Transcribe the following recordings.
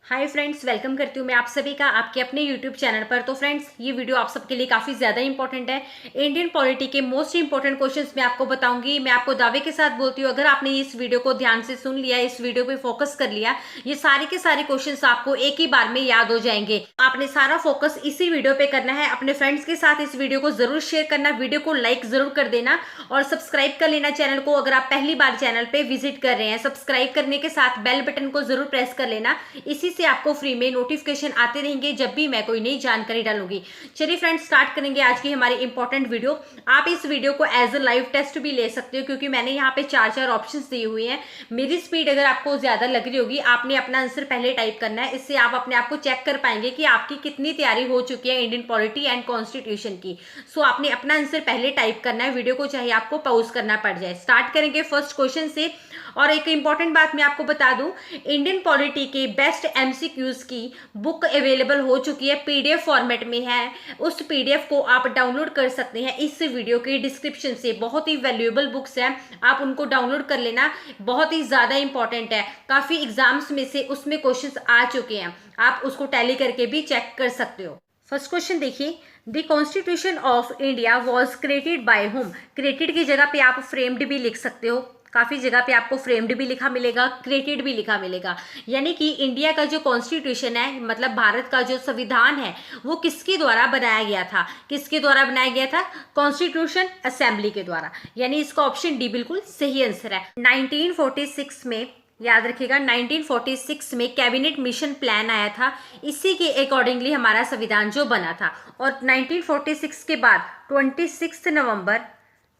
Hi friends, welcome करती हूँ मैं आप सभी का आपके अपने यूट्यूब चैनल पर। तो फ्रेंड्स, ये वीडियो आप सबके लिए काफ़ी ज़्यादा इंपॉर्टेंट है। इंडियन पॉलिटी के मोस्ट इंपॉर्टेंट क्वेश्चंस मैं आपको बताऊंगी। मैं आपको दावे के साथ बोलती हूँ, अगर आपने इस वीडियो को ध्यान से सुन लिया, इस वीडियो पे फोकस कर लिया, ये सारे के सारे क्वेश्चंस आपको एक ही बार में याद हो जाएंगे। आपने सारा फोकस इसी वीडियो पे करना है। अपने फ्रेंड्स के साथ इस वीडियो को जरूर शेयर करना, वीडियो को लाइक जरूर कर देना और सब्सक्राइब कर लेना चैनल को। अगर आप पहली बार चैनल पे विजिट कर रहे हैं, सब्सक्राइब करने के साथ बेल बटन को जरूर प्रेस कर लेना। इसी से आपको फ्री में नोटिफिकेशन आते रहेंगे जब भी मैं कोई नई जानकारी डालूंगी। चलिए फ्रेंड्स, स्टार्ट करेंगे आज की हमारी इंपॉर्टेंट वीडियो। आप इस वीडियो को एज अ लाइव टेस्ट भी ले सकते हो, क्योंकि मैंने यहाँ पे चार चार ऑप्शंस दिए हुए हैं। मेरी स्पीड अगर आपको ज्यादा लग रही होगी, आपने अपना आंसर पहले टाइप करना है। इससे आप अपने आप को चेक कर पाएंगे कि आपकी कितनी तैयारी हो चुकी है इंडियन पॉलिटी एंड कॉन्स्टिट्यूशन की। सो आपने अपना आंसर पहले टाइप करना है, वीडियो को चाहे आपको पॉज करना पड़ जाए। स्टार्ट करेंगे फर्स्ट क्वेश्चन से। और एक इंपॉर्टेंट बात मैं आपको बता दूं, इंडियन पॉलिटी के बेस्ट एमसीक्यूज की बुक अवेलेबल हो चुकी है, पीडीएफ फॉर्मेट में है। उस पीडीएफ को आप डाउनलोड कर सकते हैं इस वीडियो के डिस्क्रिप्शन से। बहुत ही वैल्यूएबल बुक्स हैं, आप उनको डाउनलोड कर लेना। बहुत ही ज्यादा इंपॉर्टेंट है, काफी एग्जाम्स में से उसमें क्वेश्चंस आ चुके हैं, आप उसको टैली करके भी चेक कर सकते हो। फर्स्ट क्वेश्चन देखिए, the constitution of India was created by home. Created की जगह पे आप फ्रेम्ड भी लिख सकते हो। काफी जगह पे आपको फ्रेम्ड भी लिखा मिलेगा, क्रिएटेड भी लिखा मिलेगा। यानी कि इंडिया का जो कॉन्स्टिट्यूशन है, मतलब भारत का जो संविधान है, वो किसके द्वारा बनाया गया था? किसके द्वारा बनाया गया था? कॉन्स्टिट्यूशन असेंबली के द्वारा। यानी इसका ऑप्शन डी बिल्कुल सही आंसर है। 1946 में, याद रखिएगा, 1946 में कैबिनेट मिशन प्लान आया था। इसी के अकॉर्डिंगली हमारा संविधान जो बना था। और 1946 के बाद 26 नवंबर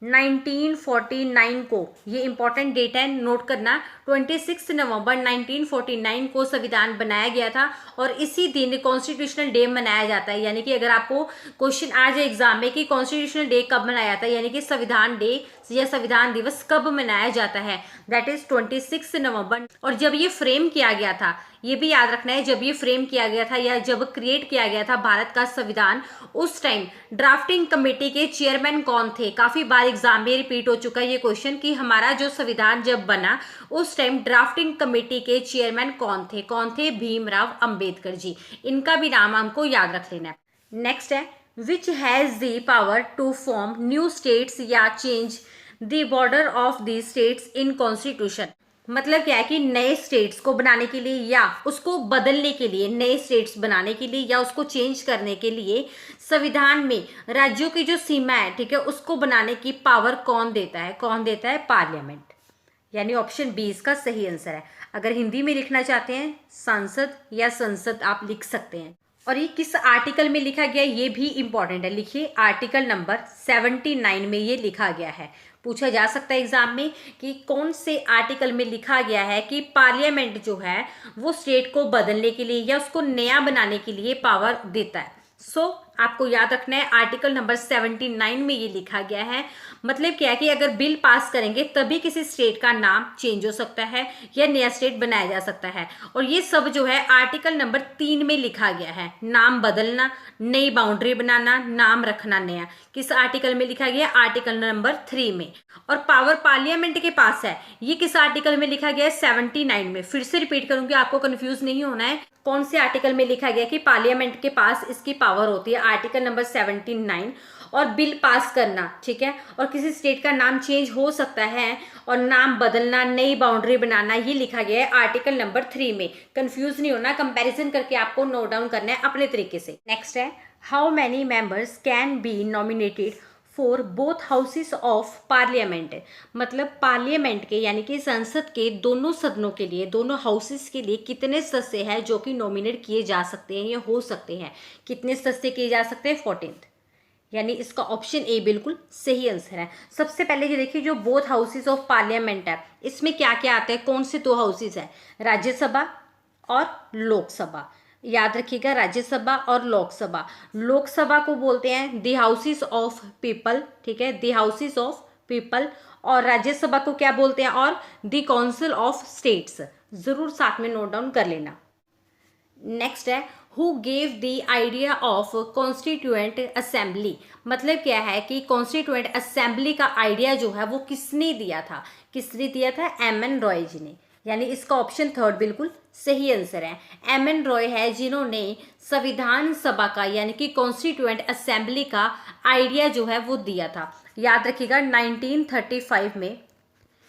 1949 को, ये इंपॉर्टेंट डेट है, नोट करना, 26 नवंबर 1949 को संविधान बनाया गया था। और इसी दिन कॉन्स्टिट्यूशनल डे मनाया जाता है। यानी कि अगर आपको क्वेश्चन आ जाए एग्जाम में कि कॉन्स्टिट्यूशनल डे कब मनाया जाता है, यानी कि संविधान डे या संविधान दिवस कब मनाया जाता है, दैट इज 26 नवंबर। और जब ये फ्रेम किया गया था, ये भी याद रखना है, जब ये फ्रेम किया गया था या जब क्रिएट किया गया था भारत का संविधान, उस टाइम ड्राफ्टिंग कमेटी के चेयरमैन कौन थे? काफी बार एग्जाम में रिपीट हो चुका है ये क्वेश्चन कि हमारा जो संविधान जब बना, उस टाइम ड्राफ्टिंग कमेटी के चेयरमैन कौन थे? कौन थे? भीमराव अंबेडकर जी। इनका भी नाम हमको याद रख लेना है। नेक्स्ट है, which has the power to form new states या change the border of the states in constitution. मतलब क्या है कि नए स्टेट्स को बनाने के लिए या उसको बदलने के लिए, नए स्टेट्स बनाने के लिए या उसको चेंज करने के लिए संविधान में राज्यों की जो सीमा है, ठीक है, उसको बनाने की पावर कौन देता है? कौन देता है? पार्लियामेंट। यानी ऑप्शन बी इसका सही आंसर है। अगर हिंदी में लिखना चाहते हैं, सांसद या संसद आप लिख सकते हैं। और ये किस आर्टिकल में लिखा गया, ये भी इंपॉर्टेंट है। लिखिए, आर्टिकल नंबर 79 में ये लिखा गया है। पूछा जा सकता है एग्जाम में कि कौन से आर्टिकल में लिखा गया है कि पार्लियामेंट जो है वो स्टेट को बदलने के लिए या उसको नया बनाने के लिए पावर देता है। आपको याद रखना है, आर्टिकल नंबर 79 में ये लिखा गया है। मतलब क्या है कि अगर बिल पास करेंगे तभी किसी स्टेट का नाम चेंज हो सकता है या नया स्टेट बनाया जा सकता है। और ये सब जो है आर्टिकल नंबर 3 में लिखा गया है। नाम बदलना, नई बाउंड्री बनाना, नाम रखना नया, किस आर्टिकल में लिखा गया? आर्टिकल नंबर 3 में। और पावर पार्लियामेंट के पास है, ये किस आर्टिकल में लिखा गया है? 79 में। फिर से रिपीट करूंगी, आपको कंफ्यूज नहीं होना है। कौन से आर्टिकल में लिखा गया कि पार्लियामेंट के पास इसकी पावर होती है? Article number 79। और बिल पास करना, ठीक है, और किसी स्टेट का नाम चेंज हो सकता है और नाम बदलना, नई बाउंड्री बनाना, ये लिखा गया है आर्टिकल नंबर 3 में। कंफ्यूज नहीं होना, कंपैरिजन करके आपको नोट डाउन करना है अपने तरीके से। नेक्स्ट है, how many members can be nominated for both houses of parliament. मतलब पार्लियामेंट के, यानी कि संसद के दोनों सदनों के लिए, दोनों हाउसेस के लिए कितने सदस्य हैं जो कि नॉमिनेट किए जा सकते हैं या हो सकते हैं? कितने सदस्य किए जा सकते हैं? 14। यानी इसका ऑप्शन ए बिल्कुल सही आंसर है। सबसे पहले ये देखिए, जो बोथ हाउसेस ऑफ पार्लियामेंट है, इसमें क्या क्या आता है? कौन से दो हाउसेस है? राज्यसभा और लोकसभा। याद रखिएगा, राज्यसभा और लोकसभा। लोकसभा को बोलते हैं द हाउसेस ऑफ पीपल, ठीक है, द हाउसेस ऑफ पीपल। और राज्यसभा को क्या बोलते हैं? और द काउंसिल ऑफ स्टेट्स। जरूर साथ में नोट डाउन कर लेना। नेक्स्ट है, who gave the idea of constituent assembly. मतलब क्या है कि कॉन्स्टिट्यूएंट असेंबली का आइडिया जो है वो किसने दिया था? किसने दिया था? एम एन रॉय जी ने। यानी इसका ऑप्शन थर्ड बिल्कुल सही आंसर है। एम.एन. रॉय है जिन्होंने संविधान सभा का यानी कि कॉन्स्टिट्यूएंट असेंबली का आइडिया जो है वो दिया था। याद रखिएगा 1935 में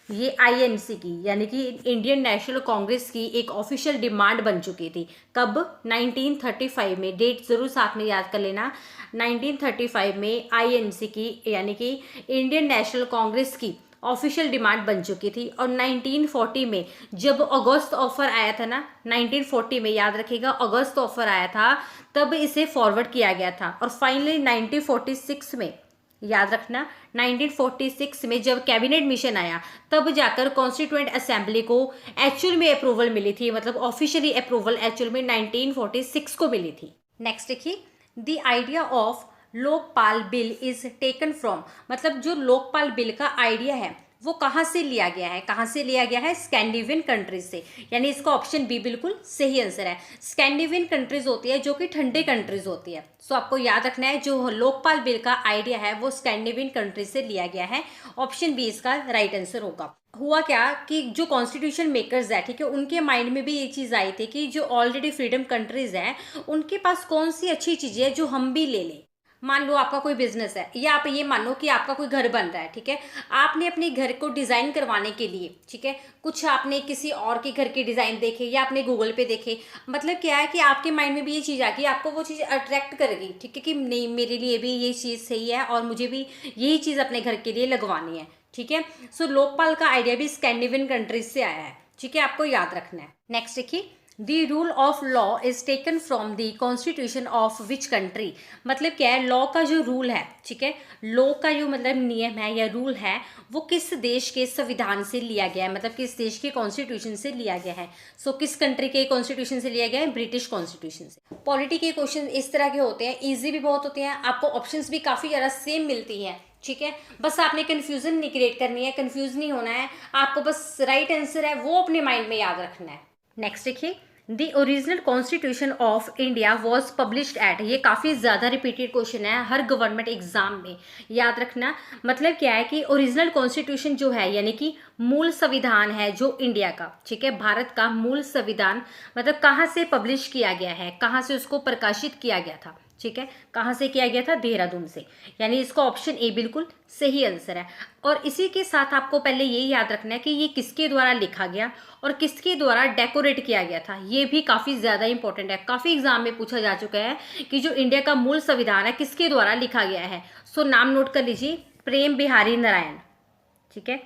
ये आईएनसी की यानी कि इंडियन नेशनल कांग्रेस की एक ऑफिशियल डिमांड बन चुकी थी। कब? 1935 में। डेट जरूर साथ में याद कर लेना। 1935 में आईएनसी की यानी कि इंडियन नेशनल कांग्रेस की ऑफिशियल डिमांड बन चुकी थी। और 1940 में जब अगस्त ऑफर आया था ना, 1940 में याद रखिएगा अगस्त ऑफर आया था, तब इसे फॉरवर्ड किया गया था। और फाइनली 1946 में, याद रखना 1946 में जब कैबिनेट मिशन आया तब जाकर कॉन्स्टिट्यूएंट असेंबली को एक्चुअल में अप्रूवल मिली थी, मतलब ऑफिशियली अप्रूवल एक्चुअल में 1946 को मिली थी। नेक्स्ट देखिए, the idea of Lokpal bill is taken from, मतलब जो लोकपाल बिल का आइडिया है वो कहाँ से लिया गया है? कहाँ से लिया गया है? स्कैंडिनेवियन कंट्रीज से। यानी इसका ऑप्शन बी बिल्कुल सही आंसर है। स्कैंडिनेवियन कंट्रीज होती है जो कि ठंडे कंट्रीज होती है। सो आपको याद रखना है जो लोकपाल बिल का आइडिया है वो स्कैंडिनेवियन कंट्रीज से लिया गया है। ऑप्शन बी इसका राइट आंसर होगा। हुआ क्या कि जो कॉन्स्टिट्यूशन मेकर्स है, ठीक है, उनके माइंड में भी ये चीज़ आई थी कि जो ऑलरेडी फ्रीडम कंट्रीज हैं उनके पास कौन सी अच्छी चीज़ें हैं जो हम भी ले लें। मान लो आपका कोई बिजनेस है या आप ये मानो कि आपका कोई घर बन रहा है, ठीक है, आपने अपने घर को डिज़ाइन करवाने के लिए, ठीक है, कुछ आपने किसी और के घर के डिज़ाइन देखे या आपने गूगल पे देखे, मतलब क्या है कि आपके माइंड में भी ये चीज़ आ गई, आपको वो चीज़ अट्रैक्ट करेगी, ठीक है, कि नहीं मेरे लिए भी ये चीज़ सही है और मुझे भी यही चीज़ अपने घर के लिए लगवानी है, ठीक है। सो लोकपाल का आइडिया भी स्कैंडिनेवियन कंट्रीज से आया है, ठीक है, आपको याद रखना है। नेक्स्ट देखिए, the rule of law is taken from the constitution of which country, मतलब क्या है, लॉ का जो रूल है, ठीक है, लॉ का जो मतलब नियम है या रूल है वो किस देश के संविधान से लिया गया है, मतलब किस देश के कॉन्स्टिट्यूशन से लिया गया है। सो किस कंट्री के कॉन्स्टिट्यूशन से लिया गया है? ब्रिटिश कॉन्स्टिट्यूशन से। पॉलिटी के क्वेश्चन इस तरह के होते हैं, ईजी भी बहुत होते हैं, आपको ऑप्शंस भी काफ़ी ज़्यादा सेम मिलती हैं, ठीक है, बस आपने कन्फ्यूजन नहीं क्रिएट करनी है, कन्फ्यूज नहीं होना है, आपको बस राइट आंसर है वो अपने माइंड में याद रखना है। नेक्स्ट देखिए, the original constitution of India was published at, ये काफ़ी ज़्यादा रिपीटेड क्वेश्चन है हर गवर्नमेंट एग्जाम में, याद रखना। मतलब क्या है कि ओरिजिनल कॉन्स्टिट्यूशन जो है यानी कि मूल संविधान है जो इंडिया का, ठीक है, भारत का मूल संविधान, मतलब कहाँ से पब्लिश किया गया है, कहाँ से उसको प्रकाशित किया गया था, ठीक है, कहाँ से किया गया था? देहरादून से। यानी इसका ऑप्शन ए बिल्कुल सही आंसर है। और इसी के साथ आपको पहले ये याद रखना है कि ये किसके द्वारा लिखा गया और किसके द्वारा डेकोरेट किया गया था, ये भी काफ़ी ज़्यादा इंपॉर्टेंट है, काफ़ी एग्जाम में पूछा जा चुका है कि जो इंडिया का मूल संविधान है किसके द्वारा लिखा गया है। सो नाम नोट कर लीजिए, प्रेम बिहारी नारायण, ठीक है,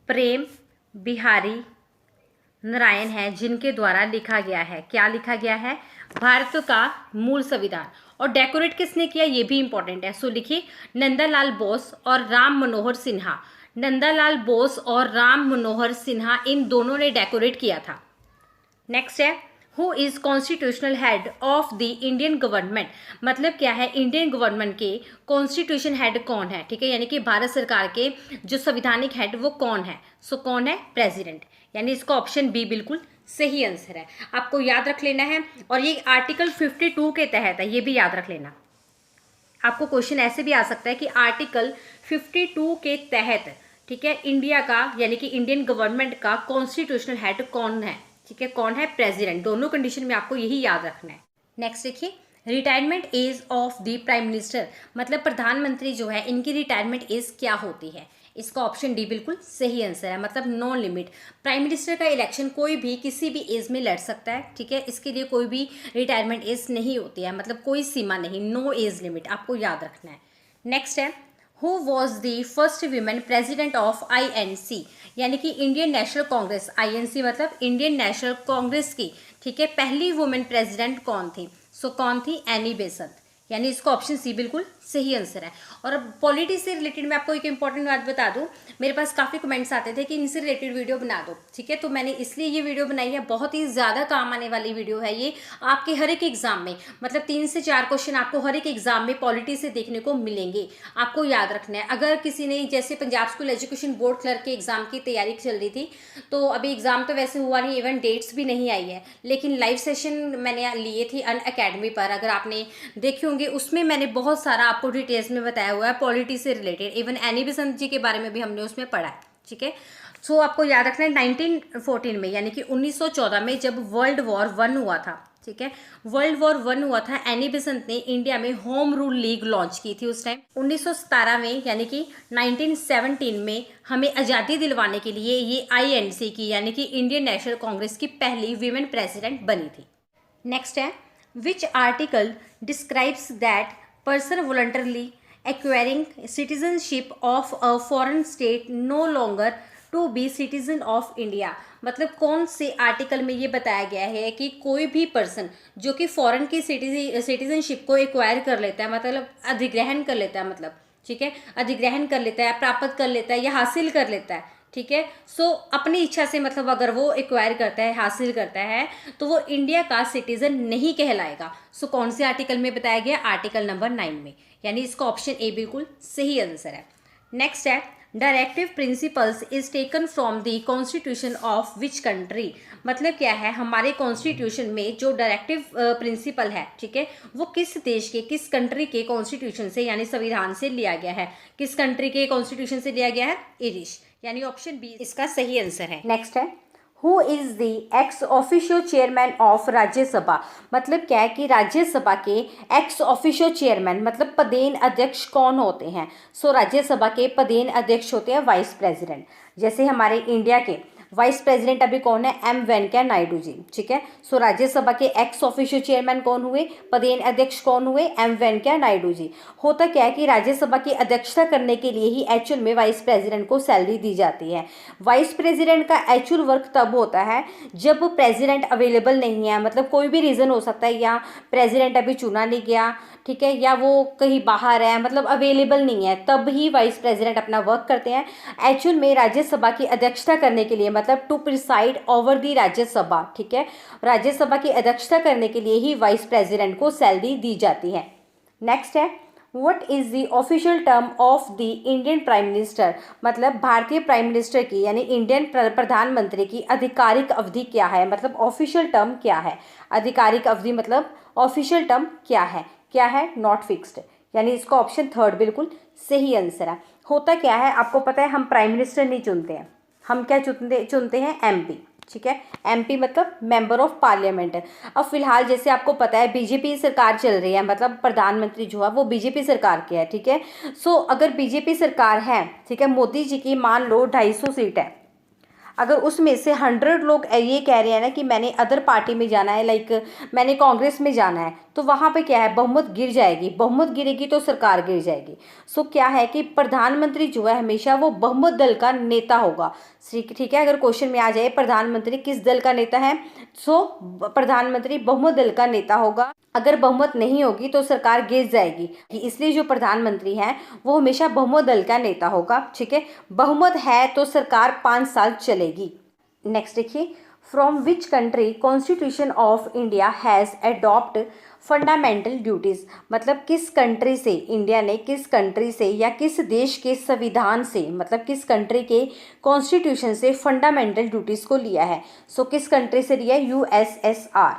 प्रेम बिहारी नारायण है जिनके द्वारा लिखा गया है। क्या लिखा गया है? भारत का मूल संविधान। और डेकोरेट किसने किया ये भी इंपॉर्टेंट है। सो लिखिए, नंदालाल बोस और राम मनोहर सिन्हा, नंदालाल बोस और राम मनोहर सिन्हा, इन दोनों ने डेकोरेट किया था। नेक्स्ट है, who is constitutional head of the Indian government, मतलब क्या है, इंडियन गवर्नमेंट के कॉन्स्टिट्यूशन हेड कौन है, ठीक है, यानी कि भारत सरकार के जो संविधानिक हेड वो कौन है। सो कौन है? प्रेसिडेंट। यानी इसका ऑप्शन बी बिल्कुल सही आंसर है, आपको याद रख लेना है। और ये आर्टिकल 52 के तहत है, ये भी याद रख लेना। आपको क्वेश्चन ऐसे भी आ सकता है कि आर्टिकल 52 के तहत, ठीक है, इंडिया का यानी कि इंडियन गवर्नमेंट का कॉन्स्टिट्यूशनल हेड कौन है, ठीक है, कौन है? प्रेसिडेंट। दोनों कंडीशन में आपको यही याद रखना है। नेक्स्ट देखिए, retirement age of the prime minister, मतलब प्रधानमंत्री जो है इनकी रिटायरमेंट एज क्या होती है। इसका ऑप्शन डी बिल्कुल सही आंसर है, मतलब नो लिमिट। प्राइम मिनिस्टर का इलेक्शन कोई भी किसी भी एज में लड़ सकता है, ठीक है, इसके लिए कोई भी रिटायरमेंट एज नहीं होती है, मतलब कोई सीमा नहीं, नो एज लिमिट, आपको याद रखना है। नेक्स्ट है, who was the first women president of INC, यानी कि इंडियन नेशनल कांग्रेस, INC मतलब इंडियन नेशनल कांग्रेस की, ठीक है, पहली वुमेन प्रेसिडेंट कौन थी। सो कौन थी? Annie Besant. यानी इसका ऑप्शन सी बिल्कुल सही आंसर है। और पॉलिटी से रिलेटेड मैं आपको एक इंपॉर्टेंट बात बता दूं, मेरे पास काफ़ी कमेंट्स आते थे कि इनसे रिलेटेड वीडियो बना दो, ठीक है, तो मैंने इसलिए ये वीडियो बनाई है। बहुत ही ज़्यादा काम आने वाली वीडियो है ये आपके हर एक एग्जाम में, मतलब 3 से 4 क्वेश्चन आपको हर एक एग्जाम में पॉलिटी से देखने को मिलेंगे, आपको याद रखना है। अगर किसी ने, जैसे Punjab school education board clerk के एग्जाम की तैयारी चल रही थी, तो अभी एग्जाम तो वैसे हुआ नहीं, इवन डेट्स भी नहीं आई है, लेकिन लाइव सेशन मैंने लिए थी अनअकैडमी पर, अगर आपने देखे होंगे उसमें मैंने बहुत सारा आपको डिटेल्स में बताया हुआ है पॉलिटी से रिलेटेड। इवन एनी बेसेंट जी के बारे में भी हमने उसमें पढ़ा है, ठीक है। सो आपको याद रखना है 1914 में यानी कि 1914 में जब वर्ल्ड वॉर 1 हुआ था, ठीक है, वर्ल्ड वॉर 1 हुआ था, एनी बेसेंट ने इंडिया में होम रूल लीग लॉन्च की थी उस टाइम। 1917 में यानी कि 1917 में हमें आज़ादी दिलवाने के लिए ये INC की यानी कि इंडियन नेशनल कांग्रेस की पहली वीमेन प्रेसिडेंट बनी थी। नेक्स्ट है, which article describes that person voluntarily acquiring citizenship of a foreign state no longer to be citizen of India. मतलब कौन से आर्टिकल में ये बताया गया है कि कोई भी पर्सन जो कि फॉरेन की सिटीजनशिप को एक्वायर कर लेता है, मतलब अधिग्रहण कर लेता है, मतलब ठीक है, अधिग्रहण कर लेता है, प्राप्त कर लेता है या हासिल कर लेता है, ठीक है, सो अपनी इच्छा से, मतलब अगर वो एक्वायर करता है, हासिल करता है, तो वो इंडिया का सिटीजन नहीं कहलाएगा। सो कौन से आर्टिकल में बताया गया? आर्टिकल नंबर 9 में, यानी इसका ऑप्शन ए बिल्कुल सही आंसर है। नेक्स्ट है, directive principles is taken from the constitution of which country. मतलब क्या है, हमारे कॉन्स्टिट्यूशन में जो डायरेक्टिव प्रिंसिपल है, ठीक है, वो किस देश के, किस कंट्री के कॉन्स्टिट्यूशन से यानी संविधान से लिया गया है। किस कंट्री के कॉन्स्टिट्यूशन से लिया गया है? इरिश, यानी ऑप्शन बी इसका सही आंसर है। नेक्स्ट है, who is the ex officio chairman of Rajya Sabha. मतलब क्या है कि राज्यसभा के एक्स ऑफिशियो चेयरमैन मतलब पदेन अध्यक्ष कौन होते हैं? सो राज्यसभा के पदेन अध्यक्ष होते हैं वाइस प्रेसिडेंट। जैसे हमारे इंडिया के वाइस प्रेसिडेंट अभी कौन है? एम वेंकैया नायडू जी, ठीक है। सो राज्यसभा के एक्स ऑफिशियो चेयरमैन कौन हुए? पदेन अध्यक्ष कौन हुए? एम वेंकैया नायडू जी। होता क्या है कि राज्यसभा की अध्यक्षता करने के लिए ही एक्चुअल में वाइस प्रेसिडेंट को सैलरी दी जाती है। वाइस प्रेसिडेंट का एक्चुअल वर्क तब होता है जब प्रेसिडेंट अवेलेबल नहीं है, मतलब कोई भी रीज़न हो सकता है, या प्रेसिडेंट अभी चुना नहीं गया, ठीक है, या वो कहीं बाहर है, मतलब अवेलेबल नहीं है, तब ही वाइस प्रेसिडेंट अपना वर्क करते हैं। एक्चुअल में राज्यसभा की अध्यक्षता करने के लिए, मतलब to preside over the Rajya Sabha, ठीक है, राज्यसभा की अध्यक्षता करने के लिए ही वाइस प्रेसिडेंट को सैलरी दी जाती है। नेक्स्ट है, what is the official term of the Indian prime minister. मतलब भारतीय प्राइम मिनिस्टर की यानी इंडियन प्रधानमंत्री की आधिकारिक अवधि क्या है? मतलब ऑफिशियल टर्म क्या है? आधिकारिक अवधि मतलब ऑफिशियल टर्म क्या है? क्या है? नॉट फिक्स्ड, यानी इसका ऑप्शन थर्ड बिल्कुल सही आंसर है। होता क्या है, आपको पता है, हम प्राइम मिनिस्टर नहीं चुनते हैं, हम क्या चुनते हैं? MP, ठीक है, MP मतलब मेंबर ऑफ पार्लियामेंट। अब फिलहाल जैसे आपको पता है बीजेपी सरकार चल रही है, मतलब प्रधानमंत्री जो है वो बीजेपी सरकार के है, ठीक है। सो अगर बीजेपी सरकार है, ठीक है, मोदी जी की मान लो 250 सीट है, अगर उसमें से 100 लोग ये कह रहे हैं ना कि मैंने अदर पार्टी में जाना है, लाइक मैंने कांग्रेस में जाना है, तो वहाँ पे क्या है, बहुमत गिर जाएगी, बहुमत गिरेगी तो सरकार गिर जाएगी। सो क्या है कि प्रधानमंत्री जो है हमेशा वो बहुमत दल का नेता होगा, ठीक है। अगर क्वेश्चन में आ जाए प्रधानमंत्री किस दल का नेता है, सो प्रधानमंत्री बहुमत दल का नेता होगा। अगर बहुमत नहीं होगी तो सरकार गिर जाएगी, इसलिए जो प्रधानमंत्री हैं वो हमेशा बहुमत दल का नेता होगा, ठीक है। बहुमत है तो सरकार 5 साल चलेगी। नेक्स्ट देखिए, from which country constitution of India has adopt fundamental duties. मतलब किस कंट्री से, इंडिया ने किस कंट्री से या किस देश के संविधान से, मतलब किस कंट्री के कॉन्स्टिट्यूशन से फंडामेंटल ड्यूटीज़ को लिया है। सो किस कंट्री से लिया है? USSR,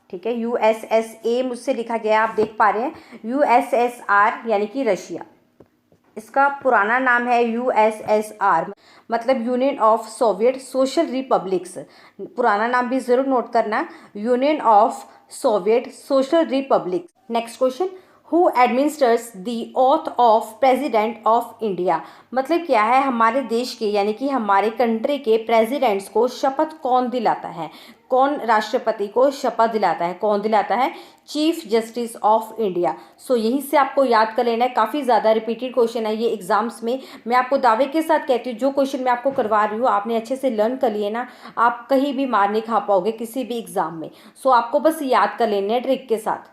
ठीक है, USA मुझसे लिखा गया आप देख पा रहे हैं, USSR यानी कि रशिया। इसका पुराना नाम है USSR, मतलब union of Soviet social republics. पुराना नाम भी जरूर नोट करना, union of Soviet social Republic. Next question, who administers the oath of president of India. मतलब क्या है, हमारे देश के यानी कि हमारे कंट्री के प्रेसिडेंट्स को शपथ कौन दिलाता है? कौन राष्ट्रपति को शपथ दिलाता है? कौन दिलाता है? Chief justice of India. So यहीं से आपको याद कर लेना है, काफ़ी ज़्यादा रिपीटेड क्वेश्चन है ये एग्जाम्स में। मैं आपको दावे के साथ कहती हूँ जो क्वेश्चन मैं आपको करवा रही हूँ आपने अच्छे से लर्न कर लिए ना, आप कहीं भी मार नहीं खा पाओगे किसी भी एग्जाम में। सो आपको बस याद कर लेने हैं ट्रिक के साथ।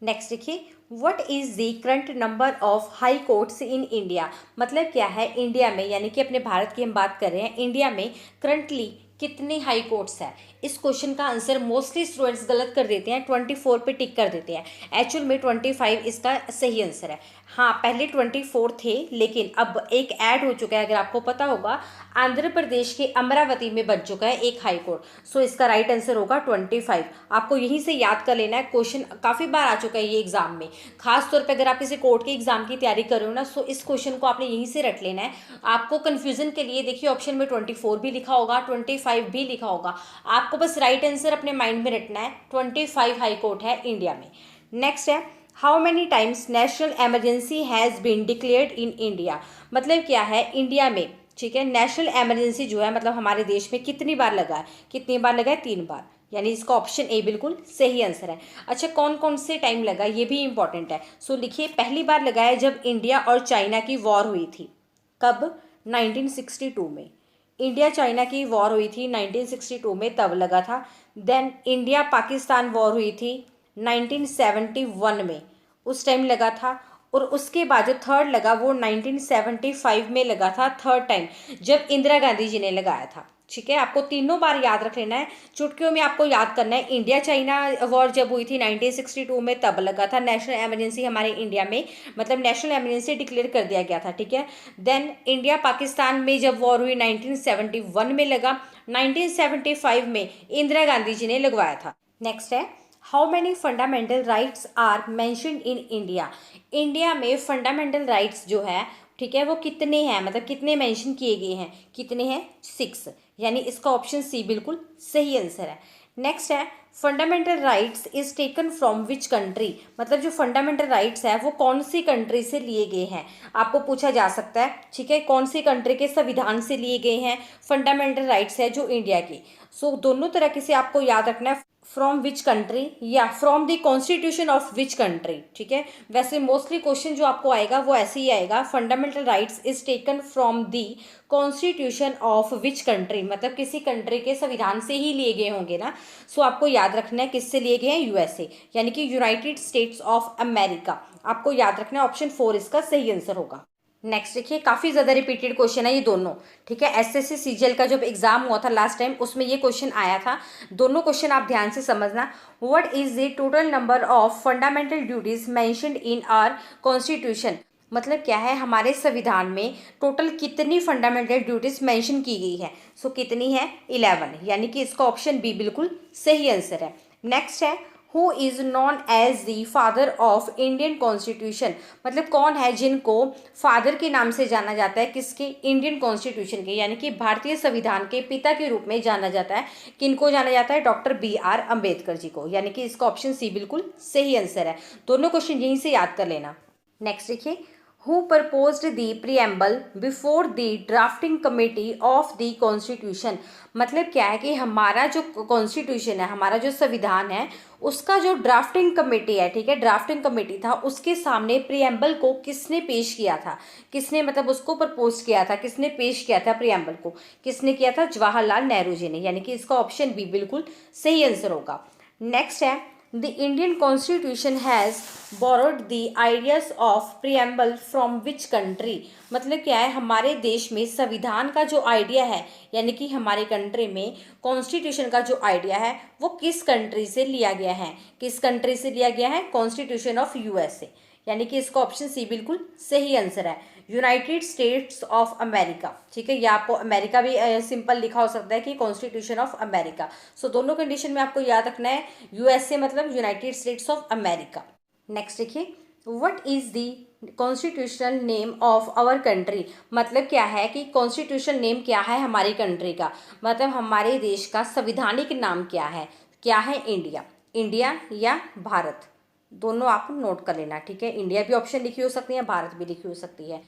नेक्स्ट देखिए, what is the current number of high courts in India. मतलब क्या है, इंडिया में यानी कि अपने भारत की हम बात कर रहे हैं, इंडिया में करंटली कितने हाई कोर्ट्स है? इस क्वेश्चन का आंसर मोस्टली स्टूडेंट्स गलत कर देते हैं, 24 पे टिक कर देते हैं। एक्चुअल में 25 इसका सही आंसर है। हाँ, पहले 24 थे, लेकिन अब एक ऐड हो चुका है, अगर आपको पता होगा, आंध्र प्रदेश के अमरावती में बन चुका है एक हाई कोर्ट। सो इसका राइट आंसर होगा 25। आपको यहीं से याद कर लेना है, क्वेश्चन काफ़ी बार आ चुका है ये एग्जाम में। खास तौर पे अगर आप किसी कोर्ट के एग्जाम की तैयारी कर रहे हो ना, सो इस क्वेश्चन को आपने यहीं से रट लेना है। आपको कन्फ्यूजन के लिए देखिए ऑप्शन में 24 भी लिखा होगा, 25 भी लिखा होगा। आपको बस राइट आंसर अपने माइंड में रटना है, 25 हाई कोर्ट है इंडिया में। नेक्स्ट है, how many times national emergency has been declared in India? मतलब क्या है, इंडिया में, ठीक है, नेशनल एमरजेंसी जो है मतलब हमारे देश में कितनी बार लगा है? कितनी बार लगा है? 3 बार, यानी इसका ऑप्शन ए बिल्कुल सही आंसर है। अच्छा, कौन कौन से टाइम लगा ये भी इंपॉर्टेंट है। सो लिखिए, पहली बार लगा है जब इंडिया और चाइना की वॉर हुई थी। कब? 1962 में। इंडिया चाइना की वॉर हुई थी 1962 में, तब लगा था। देन इंडिया पाकिस्तान वॉर हुई थी 1971 में, उस टाइम लगा था। और उसके बाद जो थर्ड लगा वो 1975 में लगा था, थर्ड टाइम, जब इंदिरा गांधी जी ने लगाया था। ठीक है, आपको तीनों बार याद रख लेना है, चुटकियों में आपको याद करना है। इंडिया चाइना वॉर जब हुई थी 1962 में, तब लगा था नेशनल एमरजेंसी हमारे इंडिया में, मतलब नेशनल एमरजेंसी डिक्लेयर कर दिया गया था। ठीक है, देन इंडिया पाकिस्तान में जब वॉर हुई 1971 में लगा, 1975 में इंदिरा गांधी जी ने लगवाया था। नेक्स्ट है, how many fundamental rights are mentioned in India? India में फंडामेंटल राइट्स जो है, ठीक है, वो कितने हैं, मतलब कितने मेंशन किए गए हैं? कितने हैं? 6, यानी इसका ऑप्शन सी बिल्कुल सही आंसर है। नेक्स्ट है, fundamental rights is taken from which country? मतलब जो फंडामेंटल राइट्स है वो कौन सी कंट्री से लिए गए हैं, आपको पूछा जा सकता है। ठीक है, कौन सी कंट्री के संविधान से लिए गए हैं फंडामेंटल राइट्स है जो इंडिया की? सो दोनों तरह से आपको याद रखना है, फ्रॉम विच कंट्री या from the constitution of which country. ठीक है, वैसे मोस्टली क्वेश्चन जो आपको आएगा वो ऐसे ही आएगा, fundamental rights is taken from the constitution of which country, मतलब किसी कंट्री के संविधान से ही लिए गए होंगे ना। सो आपको याद रखना है किससे लिए गए हैं? यूएसए, यानी कि यूनाइटेड स्टेट्स ऑफ अमेरिका। आपको याद रखना है, ऑप्शन 4 इसका सही आंसर होगा। नेक्स्ट देखिए, काफ़ी ज़्यादा रिपीटेड क्वेश्चन है ये दोनों। ठीक है, एसएससी सीजीएल का जब एग्जाम हुआ था लास्ट टाइम, उसमें ये क्वेश्चन आया था। दोनों क्वेश्चन आप ध्यान से समझना। What is the total number of fundamental duties mentioned in our constitution? मतलब क्या है, हमारे संविधान में टोटल कितनी फंडामेंटल ड्यूटीज मेंशन की गई है? सो कितनी है? 11, यानी कि इसका ऑप्शन बी बिल्कुल सही आंसर है। नेक्स्ट है, who is known as the father of Indian constitution? मतलब कौन है जिनको फादर के नाम से जाना जाता है? किसके? इंडियन कॉन्स्टिट्यूशन के, यानी कि भारतीय संविधान के पिता के रूप में जाना जाता है। किनको जाना जाता है? डॉक्टर BR अम्बेडकर जी को, यानी कि इसका ऑप्शन सी बिल्कुल सही आंसर है। दोनों क्वेश्चन यहीं से याद कर लेना। नेक्स्ट देखिए, who proposed the preamble before the drafting committee of the constitution? मतलब क्या है कि हमारा जो कॉन्स्टिट्यूशन है, हमारा जो संविधान है, उसका जो ड्राफ्टिंग कमेटी है, ठीक है, ड्राफ्टिंग कमेटी था, उसके सामने प्रियम्बल को किसने पेश किया था? किसने मतलब उसको प्रपोज किया था, किसने पेश किया था प्रियम्बल को? किसने किया था? जवाहरलाल नेहरू जी ने, यानी कि इसका ऑप्शन बी बिल्कुल सही आंसर होगा। नेक्स्ट है, The Indian Constitution has borrowed the ideas of preamble from which country? मतलब क्या है, हमारे देश में संविधान का जो आइडिया है, यानी कि हमारे कंट्री में कॉन्स्टिट्यूशन का जो आइडिया है वो किस कंट्री से लिया गया है? किस कंट्री से लिया गया है? कॉन्स्टिट्यूशन ऑफ यूएसए, यानी कि इसका ऑप्शन सी बिल्कुल सही आंसर है, यूनाइटेड स्टेट्स ऑफ अमेरिका। ठीक है, या आपको अमेरिका भी सिंपल लिखा हो सकता है कि कॉन्स्टिट्यूशन ऑफ अमेरिका। सो दोनों कंडीशन में आपको याद रखना है, यूएसए मतलब united states of America. Next देखिए, what is the constitutional name of our country? मतलब क्या है कि कॉन्स्टिट्यूशनल नेम क्या है हमारी कंट्री का, मतलब हमारे देश का संविधानिक नाम क्या है? क्या है? इंडिया, इंडिया या भारत, दोनों आप नोट कर लेना। ठीक है, इंडिया भी ऑप्शन लिखी हो सकती है, भारत भी लिखी हो सकती है।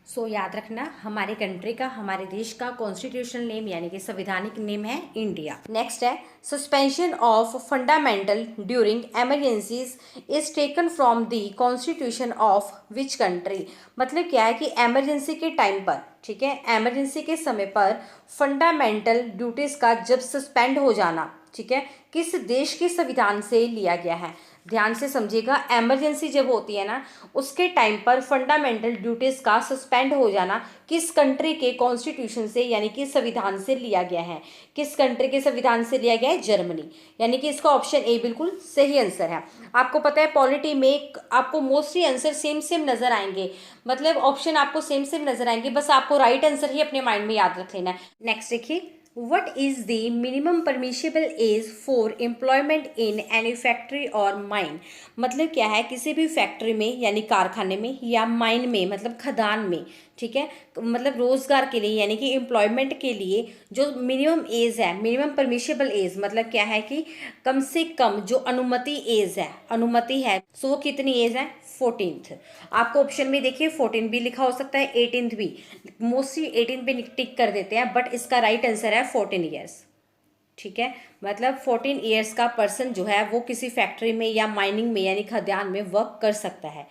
सो याद रखना, हमारे कंट्री का, हमारे देश का कॉन्स्टिट्यूशनल नेम यानी कि संवैधानिक नेम है इंडिया। नेक्स्ट है, suspension of fundamental during emergencies is taken from the constitution of which country? मतलब क्या है कि एमरजेंसी के टाइम पर, ठीक है, एमरजेंसी के समय पर फंडामेंटल ड्यूटीज़ का जब सस्पेंड हो जाना, ठीक है, किस देश के संविधान से लिया गया है? ध्यान से समझिएगा, इमरजेंसी जब होती है ना, उसके टाइम पर फंडामेंटल ड्यूटीज़ का सस्पेंड हो जाना किस कंट्री के कॉन्स्टिट्यूशन से यानी कि संविधान से लिया गया है? किस कंट्री के संविधान से लिया गया है? जर्मनी। यानी कि इसका ऑप्शन ए बिल्कुल सही आंसर है। आपको पता है पॉलिटी में आपको मोस्टली आंसर सेम सेम नजर आएंगे, मतलब ऑप्शन आपको सेम सेम नजर आएंगे, बस आपको राइट आंसर ही अपने माइंड में याद रख लेना है। नेक्स्ट देखिए, what is the minimum permissible age for employment in any factory or mine? मतलब क्या है, किसी भी फैक्ट्री में यानी कारखाने में या माइन में मतलब खदान में, ठीक है, मतलब रोजगार के लिए यानी कि एम्प्लॉयमेंट के लिए जो मिनिमम एज है, मिनिमम परमिशिबल एज मतलब क्या है कि कम से कम जो अनुमति एज है, अनुमति है, सो वो कितनी एज है? 14th। आपको ऑप्शन में देखिए 14 भी लिखा हो सकता है, 18th भी, मोस्टली 18 पे टिक कर देते हैं, बट इसका राइट आंसर है 14 ईयर्स। ठीक है, मतलब 14 ईयर्स का पर्सन जो है वो किसी फैक्ट्री में या माइनिंग में यानी खदान में वर्क कर सकता है।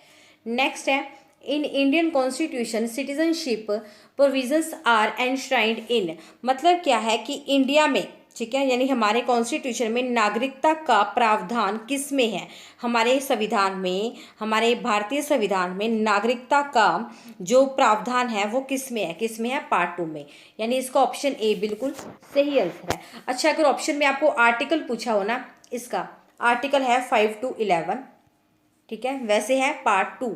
नेक्स्ट है, in Indian constitution citizenship provisions are enshrined in, मतलब क्या है कि इंडिया में, ठीक है, यानी हमारे कॉन्स्टिट्यूशन में नागरिकता का प्रावधान किस में है? हमारे संविधान में, हमारे भारतीय संविधान में नागरिकता का जो प्रावधान है वो किस में है? किस में है? पार्ट 2 में। यानी इसका ऑप्शन ए बिल्कुल सही आंसर है। अच्छा, अगर ऑप्शन में आपको आर्टिकल पूछा हो ना, इसका आर्टिकल है 5 to 11, ठीक है, वैसे है पार्ट 2।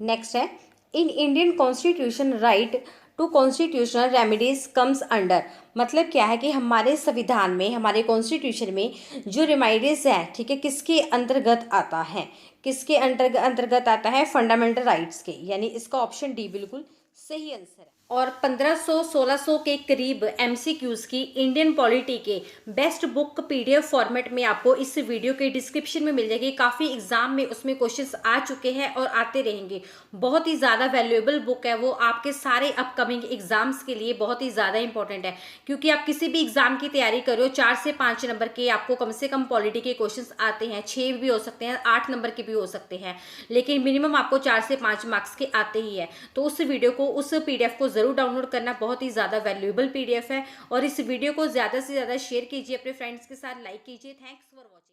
नेक्स्ट है, in Indian constitution right to constitutional remedies comes under, मतलब क्या है कि हमारे संविधान में, हमारे कॉन्स्टिट्यूशन में जो रेमेडीज है, ठीक है, किसके अंतर्गत आता है? किसके अंतर्गत आता है? फंडामेंटल राइट्स के। यानी इसका ऑप्शन डी बिल्कुल सही आंसर है। और 1500-1600 के करीब एमसीक्यूज की इंडियन पॉलिटी के बेस्ट बुक पीडीएफ फॉर्मेट में आपको इस वीडियो के डिस्क्रिप्शन में मिल जाएगी। काफ़ी एग्जाम में उसमें क्वेश्चंस आ चुके हैं और आते रहेंगे। बहुत ही ज़्यादा वैल्यूएबल बुक है वो, आपके सारे अपकमिंग एग्जाम्स के लिए बहुत ही ज़्यादा इंपॉर्टेंट है, क्योंकि आप किसी भी एग्जाम की तैयारी कर रहे हो, 4 से 5 नंबर के आपको कम से कम पॉलिटी के क्वेश्चंस आते हैं, 6 भी हो सकते हैं, 8 नंबर के भी हो सकते हैं, लेकिन मिनिमम आपको 4 से 5 मार्क्स के आते ही है। तो उस वीडियो को, उस पीडीएफ को जरूर डाउनलोड करना, बहुत ही ज़्यादा वैल्यूएबल पीडीएफ है। और इस वीडियो को ज़्यादा से ज़्यादा शेयर कीजिए अपने फ्रेंड्स के साथ, लाइक कीजिए। Thanks for watching.